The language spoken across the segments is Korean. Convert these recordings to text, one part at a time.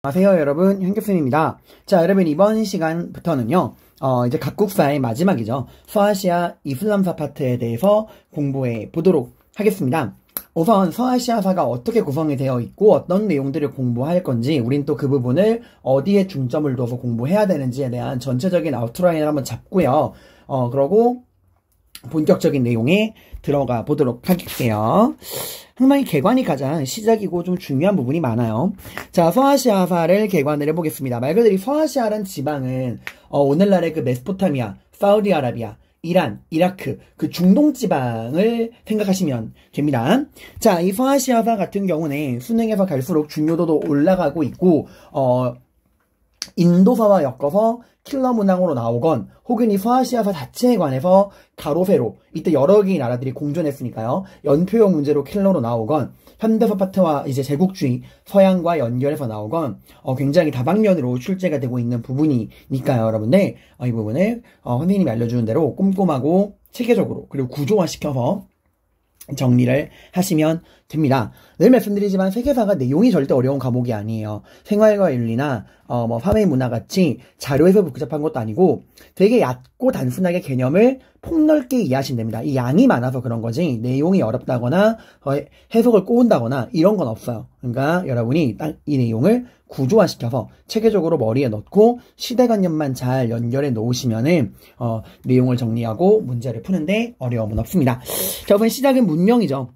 안녕하세요 여러분, 현교쌤입니다. 자, 여러분 이번 시간부터는요 이제 각국사의 마지막이죠. 서아시아 이슬람사 파트에 대해서 공부해 보도록 하겠습니다. 우선 서아시아사가 어떻게 구성이 되어 있고 어떤 내용들을 공부할 건지, 우린 또 그 부분을 어디에 중점을 둬서 공부해야 되는지에 대한 전체적인 아우트라인을 한번 잡고요. 그러고 본격적인 내용에 들어가 보도록 할게요. 항상 이 개관이 가장 시작이고 좀 중요한 부분이 많아요. 자, 서아시아사를 개관을 해보겠습니다. 말 그대로 서아시아라는 지방은 오늘날의 그 메소포타미아, 사우디아라비아, 이란, 이라크, 그 중동 지방을 생각하시면 됩니다. 자, 이 서아시아사 같은 경우는 수능에서 갈수록 중요도도 올라가고 있고, 인도사와 엮어서 킬러 문항으로 나오건, 혹은 이 서아시아사 자체에 관해서 가로, 세로, 이때 여러 개의 나라들이 공존했으니까요. 연표형 문제로 킬러로 나오건, 현대사 파트와 이제 제국주의, 서양과 연결해서 나오건, 굉장히 다방면으로 출제가 되고 있는 부분이니까요, 여러분들. 이 부분을, 선생님이 알려주는 대로 꼼꼼하고 체계적으로, 그리고 구조화시켜서 정리를 하시면 됩니다. 늘 말씀드리지만 세계사가 내용이 절대 어려운 과목이 아니에요. 생활과 윤리나 사회 문화 같이 자료에서 복잡한 것도 아니고 되게 얕고 단순하게 개념을 폭넓게 이해하시면 됩니다. 이 양이 많아서 그런 거지 내용이 어렵다거나 해석을 꼬은다거나 이런 건 없어요. 그러니까 여러분이 딱 이 내용을 구조화시켜서 체계적으로 머리에 넣고 시대관념만 잘 연결해 놓으시면은 내용을 정리하고 문제를 푸는데 어려움은 없습니다. 자, 우선 시작은 문명이죠.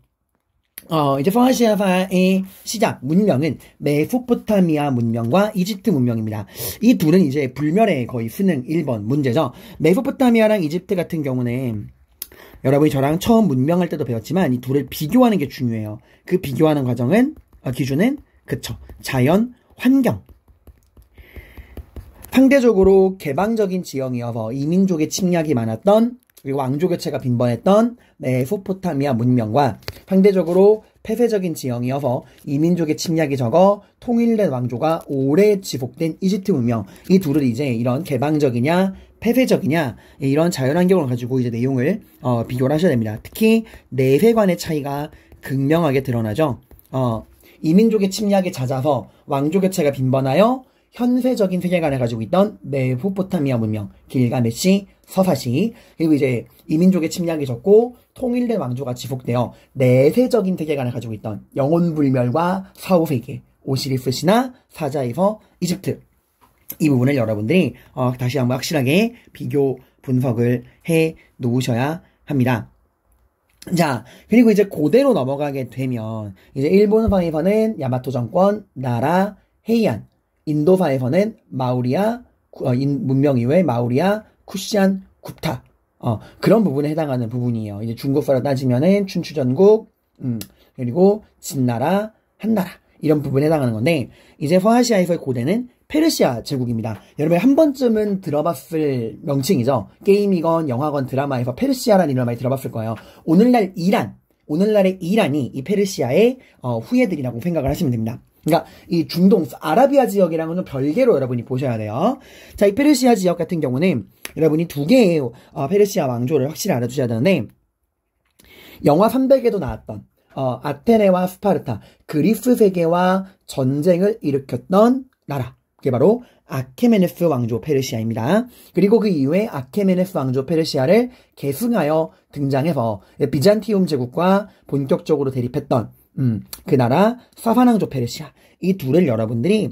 이제 서아시아사의 시작 문명은 메소포타미아 문명과 이집트 문명입니다. 이 둘은 이제 불멸의 거의 수능 1번 문제죠. 메소포타미아랑 이집트 같은 경우는 여러분이 저랑 처음 문명할 때도 배웠지만 이 둘을 비교하는 게 중요해요. 그 비교하는 과정은 기준은 그쵸, 자연, 환경. 상대적으로 개방적인 지형이어서 이민족의 침략이 많았던, 그리고 왕조 교체가 빈번했던 메소포타미아 문명과 상대적으로 폐쇄적인 지형이어서 이민족의 침략이 적어 통일된 왕조가 오래 지속된 이집트 문명. 이 둘을 이제 이런 개방적이냐 폐쇄적이냐 이런 자연환경을 가지고 이제 내용을 비교를 하셔야 됩니다. 특히 내세관의 차이가 극명하게 드러나죠. 이민족의 침략이 잦아서 왕조 교체가 빈번하여 현세적인 세계관을 가지고 있던 메소포타미아 문명, 길가메시, 서사시, 그리고 이제 이민족의 침략이 적고 통일된 왕조가 지속되어 내세적인 세계관을 가지고 있던 영혼불멸과 사후세계, 오시리스 신화, 사자에서 이집트. 이 부분을 여러분들이 다시 한번 확실하게 비교 분석을 해 놓으셔야 합니다. 자, 그리고 이제 고대로 넘어가게 되면 이제 일본사에서는 야마토 정권, 나라, 헤이안, 인도사에서는 마우리아, 문명 이후에 마우리아, 쿠시안, 구타. 그런 부분에 해당하는 부분이에요. 이제 중국사로 따지면은 춘추전국, 그리고 진나라, 한나라. 이런 부분에 해당하는 건데, 이제 서아시아에서의 고대는 페르시아 제국입니다. 여러분 한 번쯤은 들어봤을 명칭이죠. 게임이건 영화건 드라마에서 페르시아라는 이름을 많이 들어봤을 거예요. 오늘날의 이란이 이 페르시아의 후예들이라고 생각을 하시면 됩니다. 그러니까 이 중동 아라비아 지역이랑은 좀 별개로 여러분이 보셔야 돼요. 자, 이 페르시아 지역 같은 경우는 여러분이 두 개의 페르시아 왕조를 확실히 알아두셔야 되는데, 영화 300에도 나왔던 아테네와 스파르타, 그리스 세계와 전쟁을 일으켰던 나라, 그게 바로 아케메네스 왕조 페르시아입니다. 그리고 그 이후에 아케메네스 왕조 페르시아를 계승하여 등장해서 비잔티움 제국과 본격적으로 대립했던 그 나라 사사왕조 페르시아. 이 둘을 여러분들이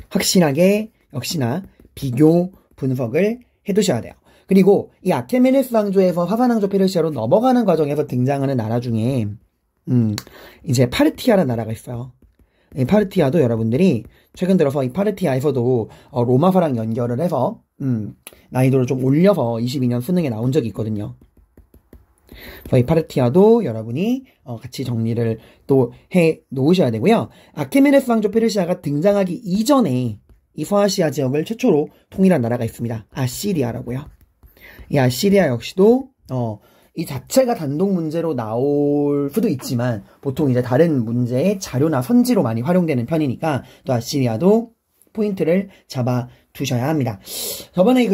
확실하게 역시나 비교 분석을 해두셔야 돼요. 그리고 이 아케메네스 왕조에서 사사왕조 페르시아로 넘어가는 과정에서 등장하는 나라 중에 이제 파르티아라는 나라가 있어요. 이 파르티아도 여러분들이 최근 들어서 이 파르티아에서도 로마사랑 연결을 해서 난이도를 좀 올려서 22년 수능에 나온 적이 있거든요. 이 파르티아도 여러분이 같이 정리를 또 해 놓으셔야 되고요. 아케메네스 왕조 페르시아가 등장하기 이전에 이 서아시아 지역을 최초로 통일한 나라가 있습니다. 아시리아라고요. 이 아시리아 역시도 이 자체가 단독 문제로 나올 수도 있지만 보통 이제 다른 문제의 자료나 선지로 많이 활용되는 편이니까 또 아시리아도 포인트를 잡아 두셔야 합니다. 저번에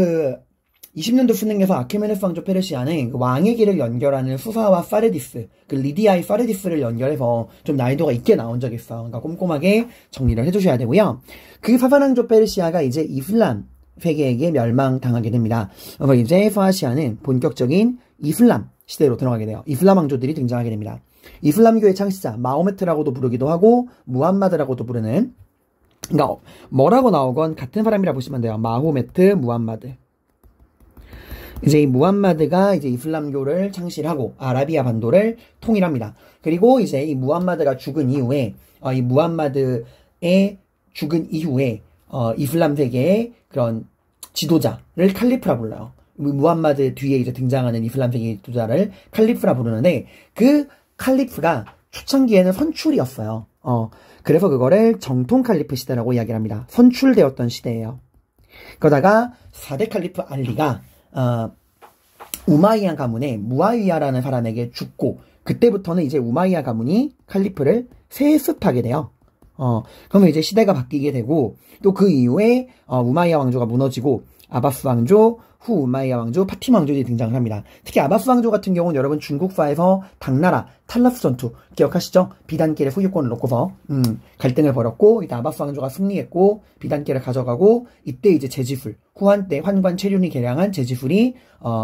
20년도 수능에서 아케메네스 왕조 페르시아는 그 왕의 길을 연결하는 수사와 파르디스, 그 리디아의 파르디스를 연결해서 좀 난이도가 있게 나온 적이 있어요. 그러니까 꼼꼼하게 정리를 해주셔야 되고요. 그 사사왕조 페르시아가 이제 이슬람 세계에게 멸망당하게 됩니다. 그래서 이제 서아시아는 본격적인 이슬람 시대로 들어가게 돼요. 이슬람 왕조들이 등장하게 됩니다. 이슬람교의 창시자 마호메트라고도 부르기도 하고 무함마드라고도 부르는, 그러니까 뭐라고 나오건 같은 사람이라 보시면 돼요. 마호메트, 무함마드. 이제 이 무함마드가 이제 이슬람교를 창시하고 아라비아 반도를 통일합니다. 그리고 이제 이 무함마드가 죽은 이후에 이 무함마드의 죽은 이후에 이슬람 세계의 그런 지도자를 칼리프라 불러요. 무함마드 뒤에 이제 등장하는 이슬람 세계의 지도자를 칼리프라 부르는데, 그 칼리프가 초창기에는 선출이었어요. 그래서 그거를 정통 칼리프 시대라고 이야기를 합니다. 선출되었던 시대예요. 그러다가 4대 칼리프 알리가 우마이야 가문의 무아위야라는 사람에게 죽고, 그때부터는 이제 우마이야 가문이 칼리프를 세습하게 돼요. 그러면 이제 시대가 바뀌게 되고, 또 그 이후에 우마이야 왕조가 무너지고 아바스 왕조, 후 우마이야 왕조, 파티마 왕조들이 등장을 합니다. 특히 아바스 왕조 같은 경우는 여러분 중국사에서 당나라 탈라스 전투 기억하시죠? 비단길의 소유권을 놓고서 갈등을 벌였고, 이때 아바스 왕조가 승리했고 비단길을 가져가고, 이때 이제 제지술, 후한 때 환관 체륜이 개량한 제지술이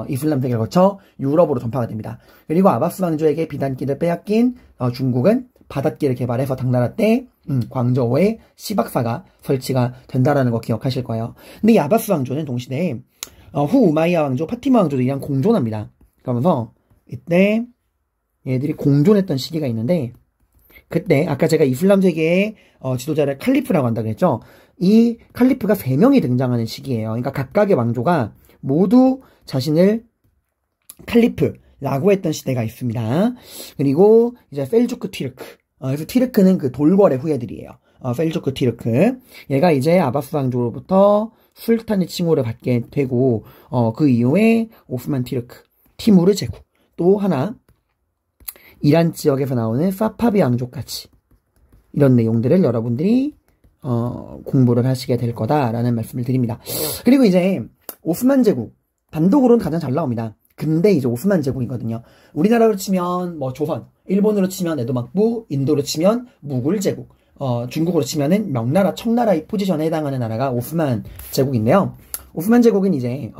이슬람 세계를 거쳐 유럽으로 전파가 됩니다. 그리고 아바스 왕조에게 비단길을 빼앗긴 중국은 바닷길을 개발해서 당나라 때 광저우에 시박사가 설치가 된다라는 거 기억하실 거예요. 근데 이 아바스 왕조는 동시대에 후 우마이야 왕조, 파티마 왕조들이랑 공존합니다. 그러면서 이때 얘들이 공존했던 시기가 있는데, 그때 아까 제가 이슬람 세계의 지도자를 칼리프라고 한다고 했죠. 이 칼리프가 3명이 등장하는 시기예요. 그러니까 각각의 왕조가 모두 자신을 칼리프라고 했던 시대가 있습니다. 그리고 이제 셀주크 튀르크, 그래서 튀르크는 그 돌궐의 후예들이에요. 셀주크 튀르크, 얘가 이제 아바스 왕조로부터 술탄의 칭호를 받게 되고, 그 이후에 오스만 튀르크, 티무르 제국, 또 하나 이란 지역에서 나오는 사파비 왕족까지, 이런 내용들을 여러분들이 공부를 하시게 될 거다라는 말씀을 드립니다. 그리고 이제 오스만 제국, 단독으로는 가장 잘 나옵니다. 근데 이제 오스만 제국이거든요. 우리나라로 치면 뭐 조선, 일본으로 치면 에도막부, 인도로 치면 무굴 제국, 중국으로 치면은 명나라, 청나라의 포지션에 해당하는 나라가 오스만 제국인데요. 오스만 제국은 이제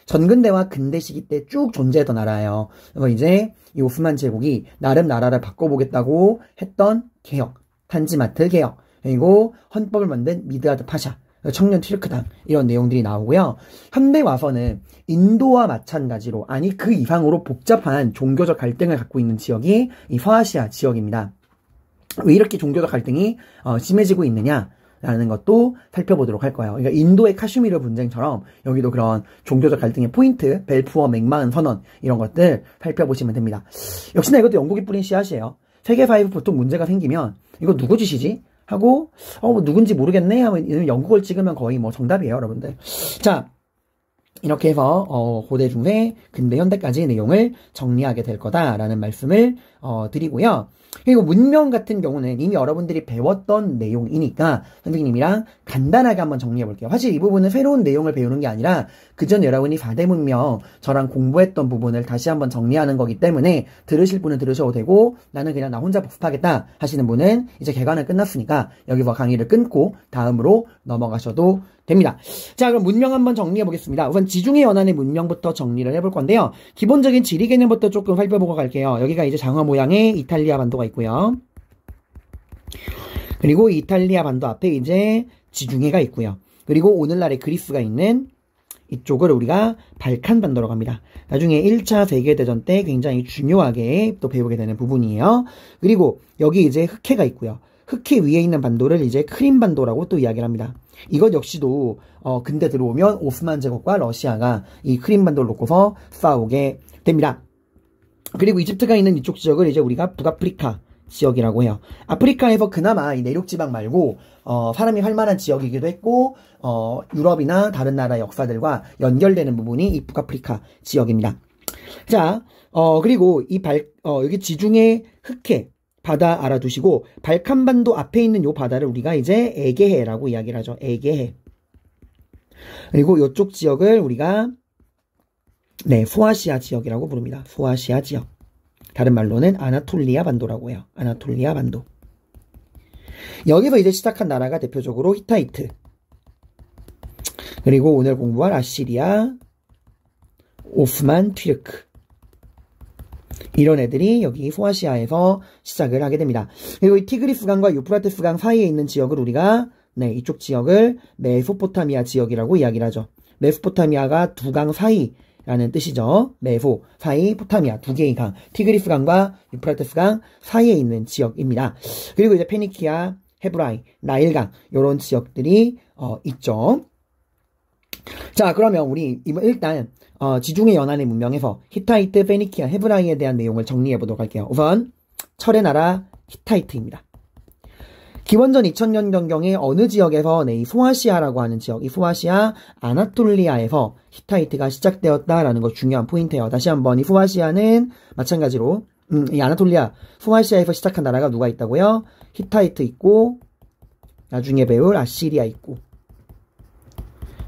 전근대와 근대 시기 때 쭉 존재했던 나라예요. 그래서 이제 이 오스만 제국이 나름 나라를 바꿔보겠다고 했던 개혁, 탄지마트 개혁, 그리고 헌법을 만든 미드아드 파샤, 청년 튀르크당, 이런 내용들이 나오고요. 현대 와서는 인도와 마찬가지로, 아니 그 이상으로 복잡한 종교적 갈등을 갖고 있는 지역이 이 서아시아 지역입니다. 왜 이렇게 종교적 갈등이 심해지고 있느냐라는 것도 살펴보도록 할 거예요. 그러니까 인도의 카슈미르 분쟁처럼 여기도 그런 종교적 갈등의 포인트, 벨푸어 맥마흔 선언, 이런 것들 살펴보시면 됩니다. 역시나 이것도 영국이 뿌린 씨앗이에요. 세계사에 보통 문제가 생기면 이거 누구 짓이지? 하고 뭐 누군지 모르겠네 하면 영국을 찍으면 거의 뭐 정답이에요, 여러분들. 자, 이렇게 해서 고대, 중세, 근대, 현대까지 내용을 정리하게 될 거다라는 말씀을 드리고요. 그리고 문명 같은 경우는 이미 여러분들이 배웠던 내용이니까 선생님이랑 간단하게 한번 정리해 볼게요. 사실 이 부분은 새로운 내용을 배우는 게 아니라 그전 여러분이 4대 문명 저랑 공부했던 부분을 다시 한번 정리하는 거기 때문에 들으실 분은 들으셔도 되고, 나는 그냥 나 혼자 복습하겠다 하시는 분은 이제 개관은 끝났으니까 여기서 강의를 끊고 다음으로 넘어가셔도 됩니다. 자, 그럼 문명 한번 정리해 보겠습니다. 우선 지중해 연안의 문명부터 정리를 해볼 건데요. 기본적인 지리 개념부터 조금 살펴보고 갈게요. 여기가 이제 장화 모양의 이탈리아 반도가 있고요. 그리고 이탈리아 반도 앞에 이제 지중해가 있고요. 그리고 오늘날의 그리스가 있는 이쪽을 우리가 발칸 반도라고 합니다. 나중에 1차 세계대전 때 굉장히 중요하게 또 배우게 되는 부분이에요. 그리고 여기 이제 흑해가 있고요. 흑해 위에 있는 반도를 이제 크림 반도라고 또 이야기를 합니다. 이것 역시도 근대 들어오면 오스만 제국과 러시아가 이 크림 반도를 놓고서 싸우게 됩니다. 그리고 이집트가 있는 이쪽 지역을 이제 우리가 북아프리카 지역이라고 해요. 아프리카에서 그나마 이 내륙 지방 말고 사람이 할 만한 지역이기도 했고, 유럽이나 다른 나라 역사들과 연결되는 부분이 이 북아프리카 지역입니다. 자, 그리고 여기 지중해 흑해 바다 알아두시고, 발칸반도 앞에 있는 요 바다를 우리가 이제 에게해라고 이야기를 하죠. 에게해. 그리고 요쪽 지역을 우리가 네, 소아시아 지역이라고 부릅니다. 소아시아 지역. 다른 말로는 아나톨리아 반도라고 해요. 아나톨리아 반도. 여기서 이제 시작한 나라가 대표적으로 히타이트. 그리고 오늘 공부할 아시리아, 오스만, 튀르크. 이런 애들이 여기 소아시아에서 시작을 하게 됩니다. 그리고 이 티그리스강과 유프라테스강 사이에 있는 지역을 우리가 이쪽 지역을 메소포타미아 지역이라고 이야기를 하죠. 메소포타미아가 두 강 사이라는 뜻이죠. 메소, 사이, 포타미아 두 개의 강, 티그리스강과 유프라테스강 사이에 있는 지역입니다. 그리고 이제 페니키아, 헤브라이, 나일강 이런 지역들이 있죠. 자, 그러면 우리 일단 지중해 연안의 문명에서 히타이트, 페니키아, 헤브라이에 대한 내용을 정리해 보도록 할게요. 우선 철의 나라 히타이트입니다. 기원전 2000년경에 어느 지역에서 이 소아시아라고 하는 지역, 이 소아시아 아나톨리아에서 히타이트가 시작되었다라는 거 중요한 포인트예요. 다시 한번 이 소아시아는 마찬가지로 이 아나톨리아, 소아시아에서 시작한 나라가 누가 있다고요? 히타이트 있고 나중에 배울 아시리아 있고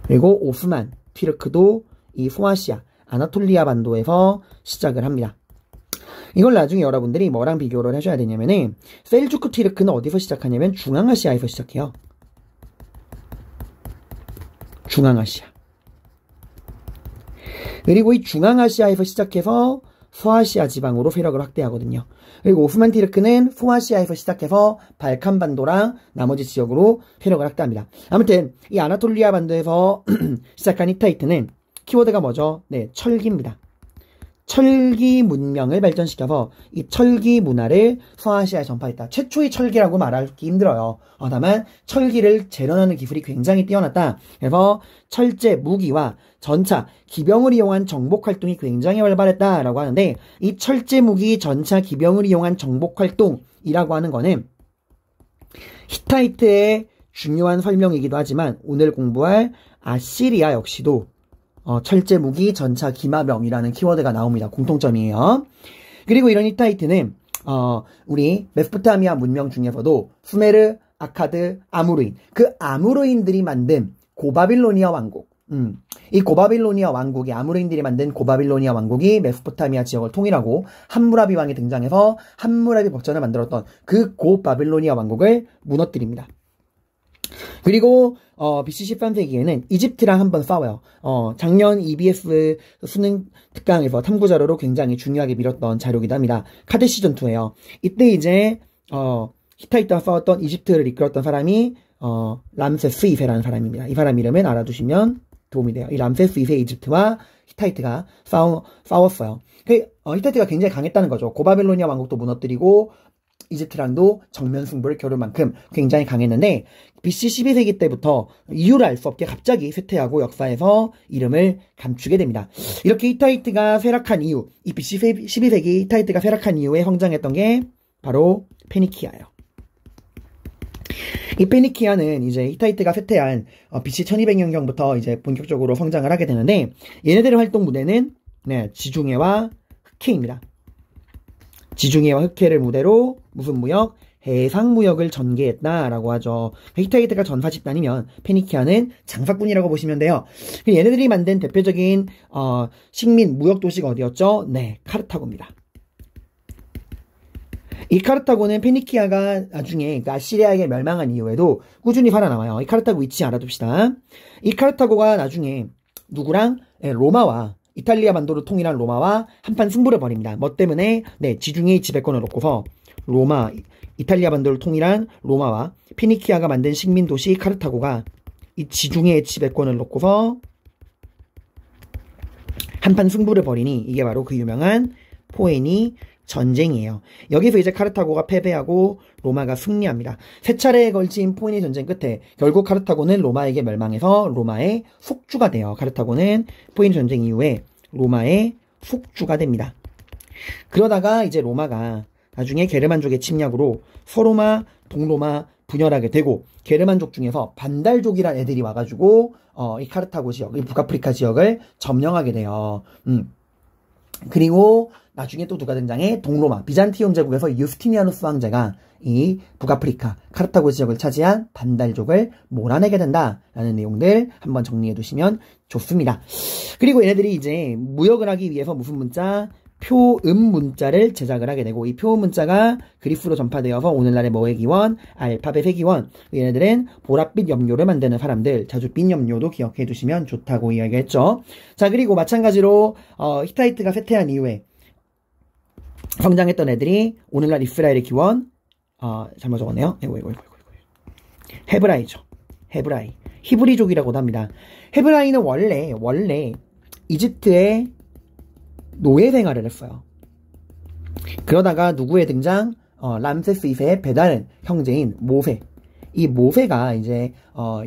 그리고 오스만, 튀르크도 이 소아시아, 아나톨리아 반도에서 시작을 합니다. 이걸 나중에 여러분들이 뭐랑 비교를 하셔야 되냐면은 셀주크 튀르크는 어디서 시작하냐면 중앙아시아에서 시작해요. 중앙아시아. 그리고 이 중앙아시아에서 시작해서 소아시아 지방으로 세력을 확대하거든요. 그리고 오스만 튀르크는 소아시아에서 시작해서 발칸 반도랑 나머지 지역으로 세력을 확대합니다. 아무튼 이 아나톨리아 반도에서 시작한 히타이트는 키워드가 뭐죠? 네, 철기입니다. 철기 문명을 발전시켜서 이 철기 문화를 소아시아에 전파했다. 최초의 철기라고 말하기 힘들어요. 다만 철기를 재련하는 기술이 굉장히 뛰어났다. 그래서 철제, 무기와 전차, 기병을 이용한 정복 활동이 굉장히 활발했다라고 하는데 이 철제, 무기, 전차, 기병을 이용한 정복 활동이라고 하는 거는 히타이트의 중요한 설명이기도 하지만 오늘 공부할 아시리아 역시도 철제 무기, 전차, 기마병이라는 키워드가 나옵니다. 공통점이에요. 그리고 이런 히타이트는 우리 메소포타미아 문명 중에서도 수메르, 아카드, 아무르인 그 아무르인들이 만든 고바빌로니아 왕국 이 고바빌로니아 왕국이 아무르인들이 만든 고바빌로니아 왕국이 메소포타미아 지역을 통일하고 함무라비 왕이 등장해서 함무라비 법전을 만들었던 그 고바빌로니아 왕국을 무너뜨립니다. 그리고 BC 13세기에는 이집트랑 한번 싸워요. 작년 EBS 수능 특강에서 탐구 자료로 굉장히 중요하게 밀었던 자료이기도 합니다. 카데시 전투예요. 이때 이제 히타이트와 싸웠던 이집트를 이끌었던 사람이 람세스 2세라는 사람입니다. 이 사람 이름은 알아두시면 도움이 돼요. 이 람세스 2세 이집트와 히타이트가 싸웠어요. 히타이트가 굉장히 강했다는 거죠. 고바빌로니아 왕국도 무너뜨리고 이집트랑도 정면 승부를 겨룰 만큼 굉장히 강했는데 BC 12세기 때부터 이유를 알 수 없게 갑자기 쇠퇴하고 역사에서 이름을 감추게 됩니다. 이렇게 히타이트가 쇠락한 이유, 이 BC 12세기 히타이트가 쇠락한 이유에 성장했던 게 바로 페니키아예요. 이 페니키아는 이제 히타이트가 쇠퇴한 BC 1200년경부터 이제 본격적으로 성장을 하게 되는데 얘네들의 활동 무대는 지중해와 흑해입니다. 지중해와 흑해를 무대로 무슨 무역? 해상무역을 전개했다라고 하죠. 히타이트가 전사 집단이면 페니키아는 장사꾼이라고 보시면 돼요. 얘네들이 만든 대표적인 식민 무역 도시가 어디였죠? 네, 카르타고입니다. 이 카르타고는 페니키아가 나중에 아시리아에게 멸망한 이후에도 꾸준히 살아남아요. 이 카르타고 위치 알아둡시다. 이 카르타고가 나중에 누구랑? 로마와 이탈리아 반도를 통일한 로마와 한판 승부를 벌입니다. 뭐 때문에? 네, 지중해의 지배권을 놓고서 이탈리아 반도를 통일한 로마와 페니키아가 만든 식민 도시 카르타고가 이 지중해의 지배권을 놓고서 한판 승부를 벌이니 이게 바로 그 유명한 포에니 전쟁이에요. 여기서 이제 카르타고가 패배하고 로마가 승리합니다. 세 차례에 걸친 포에니 전쟁 끝에 결국 카르타고는 로마에게 멸망해서 로마의 속주가 돼요. 카르타고는 포에니 전쟁 이후에 로마의 속주가 됩니다. 그러다가 이제 로마가 나중에 게르만족의 침략으로 서로마, 동로마 분열하게 되고 게르만족 중에서 반달족이란 애들이 와가지고 이 카르타고 지역, 이 북아프리카 지역을 점령하게 돼요. 그리고 나중에 또 누가 등장해? 동로마, 비잔티움 제국에서 유스티니아누스 황제가 이 북아프리카, 카르타고 지역을 차지한 반달족을 몰아내게 된다라는 내용들 한번 정리해 두시면 좋습니다. 그리고 얘네들이 이제 무역을 하기 위해서 무슨 문자? 표음 문자를 제작을 하게 되고, 이 표음 문자가 그리스로 전파되어서 오늘날의 뭐의 기원? 알파벳의 기원. 얘네들은 보랏빛 염료를 만드는 사람들, 자주빛 염료도 기억해 두시면 좋다고 이야기했죠. 자, 그리고 마찬가지로 히타이트가 쇠퇴한 이후에 성장했던 애들이 오늘날 이스라엘의 기원, 잘못 적었네요. 헤브라이죠. 헤브라이. 히브리족이라고도 합니다. 헤브라이는 원래 이집트의 노예 생활을 했어요. 그러다가 누구의 등장? 람세스 2세의 배다른 형제인 모세. 이 모세가 이제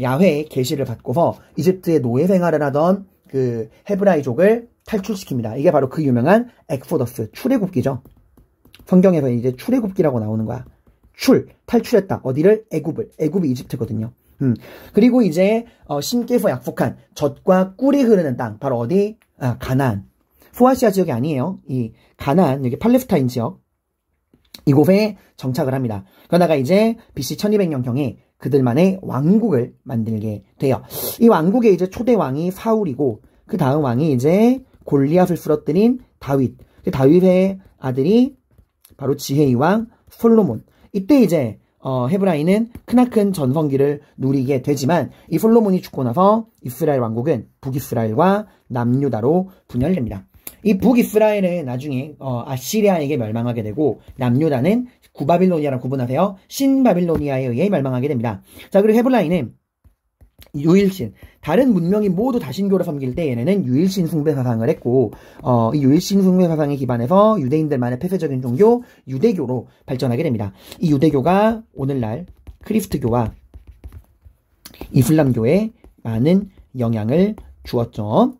야훼의 계시를 받고서 이집트의 노예 생활을 하던 그 헤브라이족을 탈출시킵니다. 이게 바로 그 유명한 엑소더스, 출애굽기죠. 성경에서 이제 출애굽기라고 나오는 거야. 탈출했다. 어디를? 애굽이 이집트거든요. 그리고 이제 신께서 약속한 젖과 꿀이 흐르는 땅, 바로 어디? 가나안. 소아시아 지역이 아니에요. 이 가나안, 여기 팔레스타인 지역, 이곳에 정착을 합니다. 그러다가 이제 BC 1200년경에 그들만의 왕국을 만들게 돼요. 이 왕국의 이제 초대 왕이 사울이고, 그 다음 왕이 이제 골리앗을 쓰러뜨린 다윗. 그 다윗의 아들이 바로 지혜의 왕 솔로몬. 이때 이제 헤브라이는 크나큰 전성기를 누리게 되지만, 이 솔로몬이 죽고 나서 이스라엘 왕국은 북이스라엘과 남유다로 분열됩니다. 이 북이스라엘은 나중에 아시리아에게 멸망하게 되고, 남유다는 구바빌로니아랑 구분하세요. 신바빌로니아에 의해 멸망하게 됩니다. 자, 그리고 헤브라이는 유일신, 다른 문명이 모두 다신교를 섬길 때 얘네는 유일신 숭배 사상을 했고, 이 유일신 숭배 사상에 기반해서 유대인들만의 폐쇄적인 종교 유대교로 발전하게 됩니다. 이 유대교가 오늘날 크리스트교와 이슬람교에 많은 영향을 주었죠.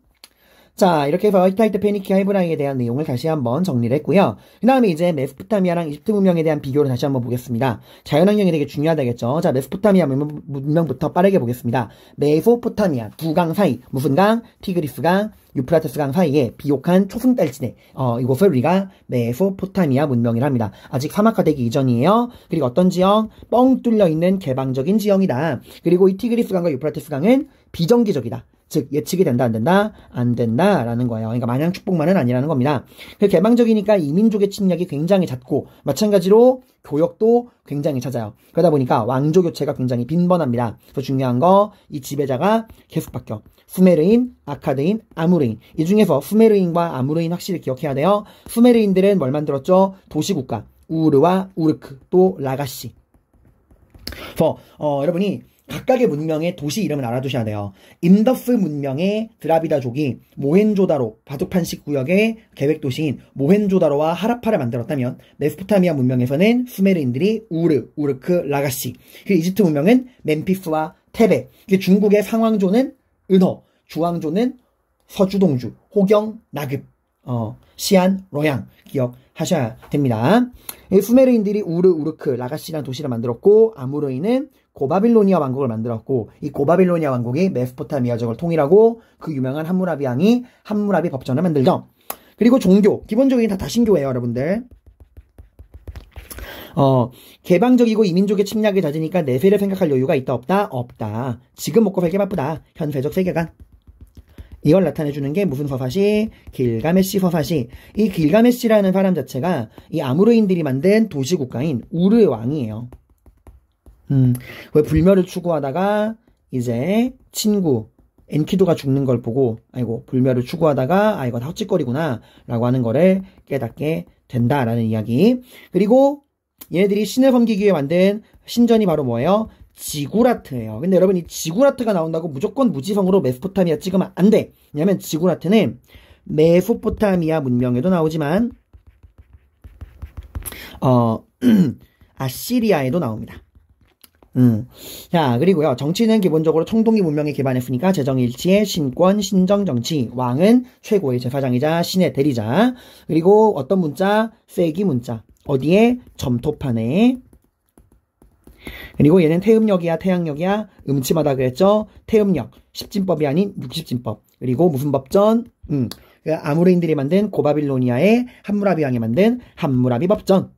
자, 이렇게 해서 히타이트, 페니키아, 헤브라이에 대한 내용을 다시 한번 정리를 했고요. 그 다음에 이제 메소포타미아랑 이집트 문명에 대한 비교를 다시 한번 보겠습니다. 자연환경이 되게 중요하다겠죠. 자, 메소포타미아 문명부터 빠르게 보겠습니다. 메소포타미아, 두 강 사이, 무슨 강? 티그리스 강, 유프라테스 강 사이에 비옥한 초승달지대, 이곳을 우리가 메소포타미아 문명이라 합니다. 아직 사막화되기 이전이에요. 그리고 어떤 지형? 뻥 뚫려 있는 개방적인 지형이다. 그리고 이 티그리스 강과 유프라테스 강은 비정기적이다. 즉 예측이 된다 안 된다? 안 된다라는 거예요. 그러니까 마냥 축복만은 아니라는 겁니다. 개방적이니까 이민족의 침략이 굉장히 잦고, 마찬가지로 교역도 굉장히 잦아요. 그러다 보니까 왕조 교체가 굉장히 빈번합니다. 그래서 중요한 거, 이 지배자가 계속 바뀌어. 수메르인, 아카드인, 아무르인. 이 중에서 수메르인과 아무르인 확실히 기억해야 돼요. 수메르인들은 뭘 만들었죠? 도시국가. 우르와 우르크, 또 라가시. 그래서 여러분이 각각의 문명의 도시 이름을 알아두셔야 돼요. 인더스 문명의 드라비다족이 모헨조다로, 바둑판식 구역의 계획도시인 모헨조다로와 하라파를 만들었다면, 메소포타미아 문명에서는 수메르인들이 우르크, 라가시, 그리고 이집트 문명은 멤피스와 테베, 중국의 상왕조는 은허, 주왕조는 서주동주, 호경, 나급, 시안, 로양 기억하셔야 됩니다. 수메르인들이 우르크, 라가시라는 도시를 만들었고, 아무르인은 고바빌로니아 왕국을 만들었고, 이 고바빌로니아 왕국이 메소포타미아족을 통일하고 그 유명한 함무라비 왕이 함무라비 법전을 만들죠. 그리고 종교, 기본적인 다 다신교예요, 여러분들. 개방적이고 이민족의 침략을 잦으니까 내세를 생각할 여유가 있다 없다? 없다. 지금 먹고 살기 바쁘다. 현세적 세계관. 이걸 나타내주는 게 무슨 서사시? 길가메시 서사시. 이 길가메시라는 사람 자체가 이 아무르인들이 만든 도시국가인 우르의 왕이에요. 왜 불멸을 추구하다가 이제 친구 엔키두가 죽는 걸 보고, 아이고 불멸을 추구하다가 이거 다 헛짓거리구나 라고 하는 거를 깨닫게 된다라는 이야기. 그리고 얘네들이 신을 섬기기 위해 만든 신전이 바로 뭐예요? 지구라트예요. 근데 여러분, 이 지구라트가 나온다고 무조건 무지성으로 메소포타미아 찍으면 안 돼. 왜냐면 지구라트는 메소포타미아 문명에도 나오지만 아시리아에도 나옵니다. 자, 그리고요, 정치는 기본적으로 청동기 문명에 기반했으니까 재정일치의 신권, 신정정치, 왕은 최고의 제사장이자 신의 대리자. 그리고 어떤 문자? 쐐기 문자. 어디에? 점토판에. 그리고 얘는 태음력이야, 태양력이야? 음침하다 그랬죠? 태음력, 십진법이 아닌 육십진법. 그리고 무슨 법전? 그 아모레인들이 만든 고바빌로니아의 함무라비 왕이 만든 함무라비 법전.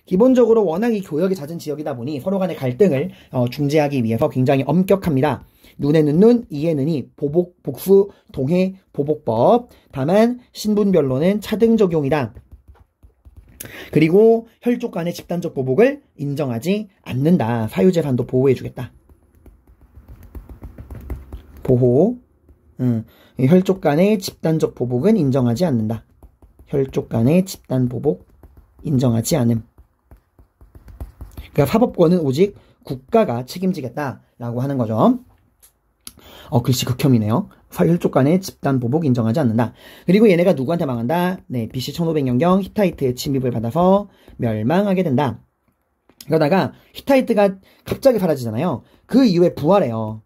기본적으로 워낙 이 교역이 잦은 지역이다 보니 서로 간의 갈등을 중재하기 위해서 굉장히 엄격합니다. 눈에는 눈, 이에는 이, 보복, 복수, 동해, 보복법. 다만 신분별로는 차등 적용이다. 그리고 혈족 간의 집단적 보복을 인정하지 않는다. 사유재산도 보호해주겠다. 보호. 혈족 간의 집단적 보복은 인정하지 않는다. 혈족 간의 집단 보복 인정하지 않음. 그러니까 사법권은 오직 국가가 책임지겠다라고 하는 거죠. 글씨 극혐이네요. 혈족 간의 집단 보복 인정하지 않는다. 그리고 얘네가 누구한테 망한다? 네, BC 1500년경 히타이트의 침입을 받아서 멸망하게 된다. 그러다가 히타이트가 갑자기 사라지잖아요. 그 이후에 부활해요.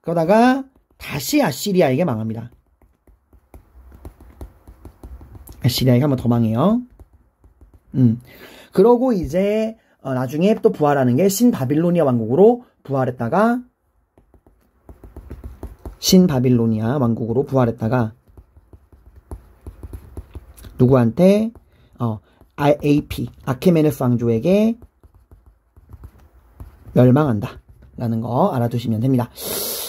그러다가 다시 아시리아에게 망합니다. 아시리아에게 한 번 더 망해요. 그러고 이제 나중에 또 부활하는 게 신바빌로니아 왕국으로 부활했다가 누구한테 AP 아케메네스 왕조에게 멸망한다 라는 거 알아두시면 됩니다.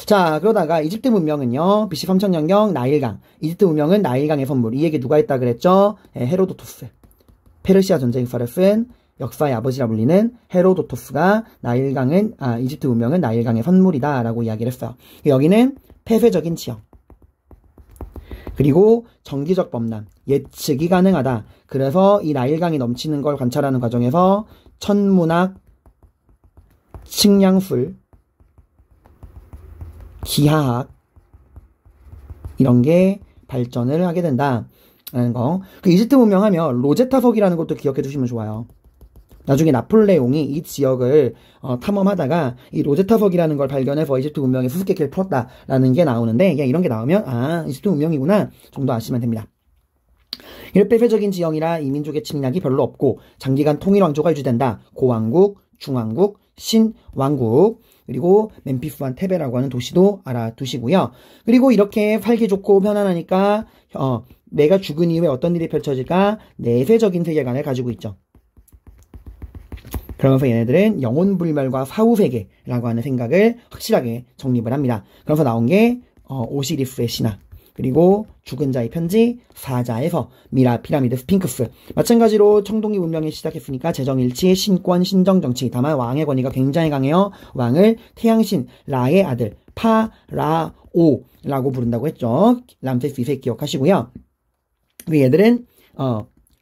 자, 그러다가 이집트 문명은요, BC 3000년경 나일강. 이집트 문명은 나일강의 선물. 이 얘기 누가 했다 그랬죠? 헤로도토스. 페르시아 전쟁사를 쓴 역사의 아버지라 불리는 헤로도토스가 이집트 문명은 나일강의 선물이다 라고 이야기를 했어요. 여기는 폐쇄적인 지형. 그리고 정기적 범람. 예측이 가능하다. 그래서 이 나일강이 넘치는 걸 관찰하는 과정에서 천문학, 측량술, 기하학 이런 게 발전을 하게 된다라는 거. 그 이집트 문명하면 로제타석이라는 것도 기억해 두시면 좋아요. 나중에 나폴레옹이 이 지역을 탐험하다가 이 로제타석이라는 걸 발견해서 이집트 문명의 수수께끼를 풀었다라는 게 나오는데 이런 게 나오면 이집트 문명이구나 정도 아시면 됩니다. 이런 폐쇄적인 지형이라 이민족의 침략이 별로 없고 장기간 통일 왕조가 유지된다. 고왕국, 중왕국, 신왕국, 그리고 멤피스와 테베라고 하는 도시도 알아두시고요. 그리고 이렇게 살기 좋고 편안하니까 내가 죽은 이후에 어떤 일이 펼쳐질까 내세적인 세계관을 가지고 있죠. 그러면서 얘네들은 영혼불멸과 사후세계라고 하는 생각을 확실하게 정립을 합니다. 그래서 나온 게 오시리스의 신화, 그리고 죽은 자의 편지, 사자에서 미라, 피라미드, 스핑크스. 마찬가지로 청동기 문명이 시작했으니까 재정일치, 신권, 신정정치. 다만 왕의 권위가 굉장히 강해요. 왕을 태양신 라의 아들 파라오라고 부른다고 했죠. 람세스 2세 기억하시고요. 얘들은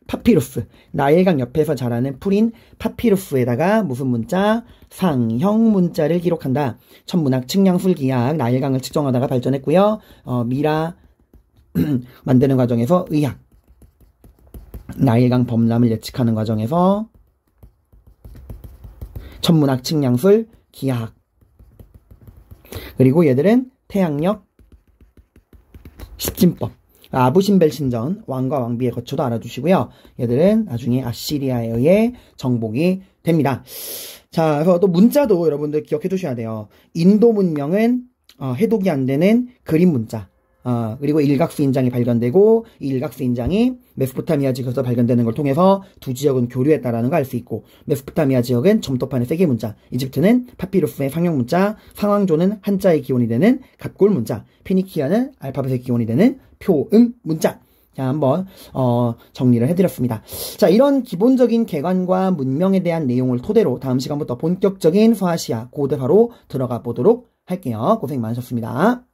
파피루스, 나일강 옆에서 자라는 풀인 파피루스에다가 무슨 문자? 상형 문자를 기록한다. 천문학, 측량술, 기하학, 나일강을 측정하다가 발전했고요. 미라 만드는 과정에서 의학, 나일강 범람을 예측하는 과정에서 천문학, 측량술, 기하학. 그리고 얘들은 태양력, 십진법, 아부신벨 신전, 왕과 왕비의 거처도 알아두시고요. 얘들은 나중에 아시리아에 의해 정복이 됩니다. 자, 그래서 또 문자도 여러분들 기억해 두셔야 돼요. 인도 문명은 해독이 안 되는 그림 문자. 그리고 일각수 인장이 발견되고 이 일각수 인장이 메소포타미아 지역에서 발견되는 걸 통해서 두 지역은 교류했다라는 걸 알 수 있고, 메소포타미아 지역은 점토판의 세계 문자, 이집트는 파피루스의 상형 문자, 상왕조는 한자의 기원이 되는 갑골 문자, 피니키아는 알파벳의 기원이 되는 표음 문자. 자, 한번 정리를 해드렸습니다. 자, 이런 기본적인 개관과 문명에 대한 내용을 토대로 다음 시간부터 본격적인 서아시아 고대화로 들어가 보도록 할게요. 고생 많으셨습니다.